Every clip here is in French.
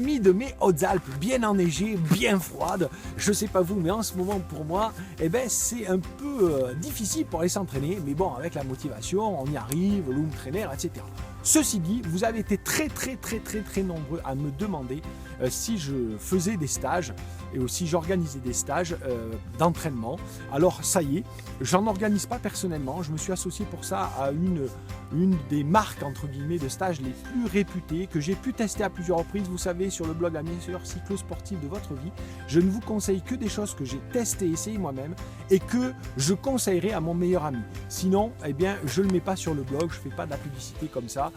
amis de mes Hautes-Alpes, bien enneigées, bien froides. Je sais pas vous, mais en ce moment pour moi, c'est un peu difficile pour aller s'entraîner. Mais bon, avec la motivation, on y arrive, l'homme trainer, etc. Ceci dit, vous avez été très nombreux à me demander si je faisais des stages et aussi j'organisais des stages d'entraînement. Alors ça y est, j'en organise pas personnellement, je me suis associé pour ça à une des marques entre guillemets de stages les plus réputées que j'ai pu tester à plusieurs reprises. Vous savez, sur le blog La meilleure cyclo-sportive de votre vie, je ne vous conseille que des choses que j'ai testées, essayées moi-même et que je conseillerais à mon meilleur ami. Sinon, je ne le mets pas sur le blog, je ne fais pas de la publicité comme ça.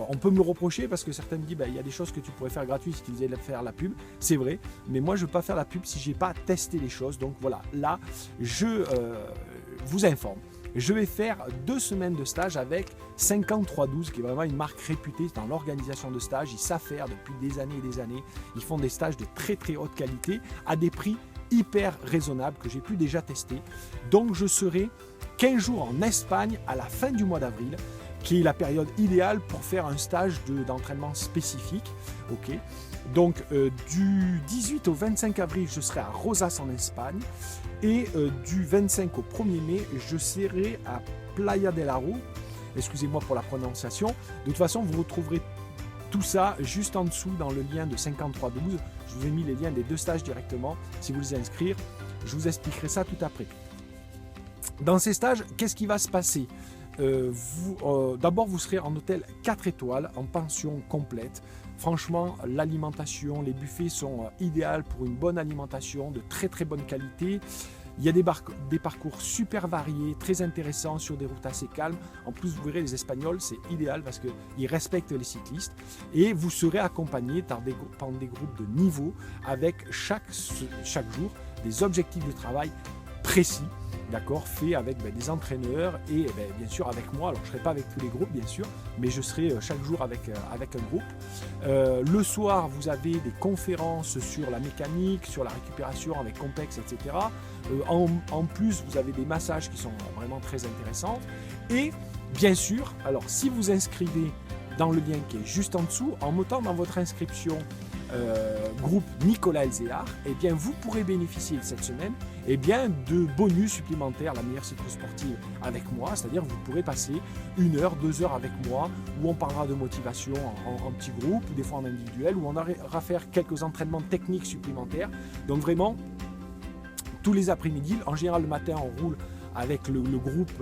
On peut me le reprocher parce que certains me disent il y a des choses que tu pourrais faire gratuites si tu faisais faire la pub. C'est vrai, mais moi je ne veux pas faire la pub si je n'ai pas testé les choses. Donc voilà, là je vous informe. Je vais faire 2 semaines de stage avec 5312 qui est vraiment une marque réputée dans l'organisation de stages. Ils savent faire depuis des années et des années. Ils font des stages de très haute qualité à des prix hyper raisonnables que j'ai pu déjà tester. Donc je serai 15 jours en Espagne à la fin du mois d'avril, qui est la période idéale pour faire un stage d'entraînement spécifique. Ok. Donc du 18 au 25 avril, je serai à Rosas en Espagne et du 25 au 1er mai, je serai à Playa del Aro. Excusez-moi pour la prononciation. De toute façon, vous retrouverez tout ça juste en dessous dans le lien de 5312. Je vous ai mis les liens des 2 stages directement. Si vous voulez inscrire, je vous expliquerai ça tout après. Dans ces stages, qu'est-ce qui va se passer ? D'abord, vous serez en hôtel 4 étoiles, en pension complète. Franchement, l'alimentation, les buffets sont idéaux pour une bonne alimentation, de très bonne qualité. Il y a des parcours super variés, très intéressants sur des routes assez calmes. En plus, vous verrez, les Espagnols, c'est idéal parce qu'ils respectent les cyclistes. Et vous serez accompagné par des groupes de niveau avec chaque jour des objectifs de travail précis. D'accord, fait avec des entraîneurs et bien sûr avec moi. Alors je ne serai pas avec tous les groupes bien sûr, mais je serai chaque jour avec un groupe. Le soir, vous avez des conférences sur la mécanique, sur la récupération avec Compex, etc. En plus, vous avez des massages qui sont vraiment très intéressants. Et bien sûr, alors si vous inscrivez dans le lien qui est juste en dessous, en mettant dans votre inscription groupe Nicolas Elzéar, vous pourrez bénéficier cette semaine de bonus supplémentaires, la meilleure cyclo-sportive avec moi, c'est-à-dire vous pourrez passer 1 heure, 2 heures avec moi où on parlera de motivation en petit groupe ou des fois en individuel, où on aura faire quelques entraînements techniques supplémentaires. Donc vraiment, tous les après-midi, en général le matin on roule avec le groupe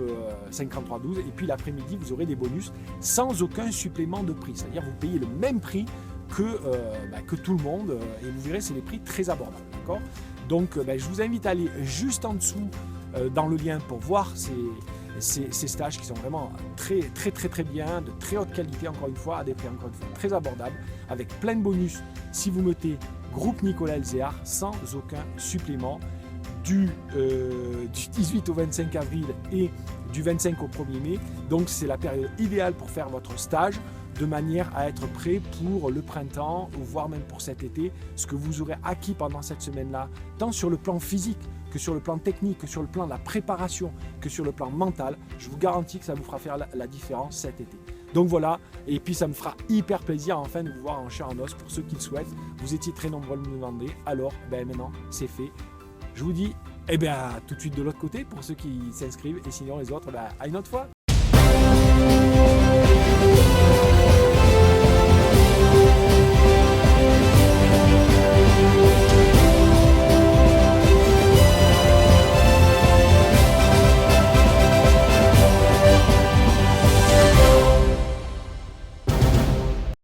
5312 et puis l'après-midi vous aurez des bonus sans aucun supplément de prix, c'est-à-dire vous payez le même prix que tout le monde et vous verrez c'est des prix très abordables, d'accord. Donc je vous invite à aller juste en dessous dans le lien pour voir ces stages qui sont vraiment très bien, de très haute qualité encore une fois, à des prix encore une fois très abordables, avec plein de bonus si vous mettez groupe Nicolas Elzéar sans aucun supplément du 18 au 25 avril et du 25 au 1er mai. Donc c'est la période idéale pour faire votre stage de manière à être prêt pour le printemps ou voire même pour cet été, ce que vous aurez acquis pendant cette semaine-là, tant sur le plan physique que sur le plan technique, que sur le plan de la préparation, que sur le plan mental. Je vous garantis que ça vous fera faire la différence cet été. Donc voilà, et puis ça me fera hyper plaisir enfin de vous voir en chair en os pour ceux qui le souhaitent. Vous étiez très nombreux à me demander, alors maintenant c'est fait. Je vous dis tout de suite de l'autre côté pour ceux qui s'inscrivent et sinon les autres à une autre fois.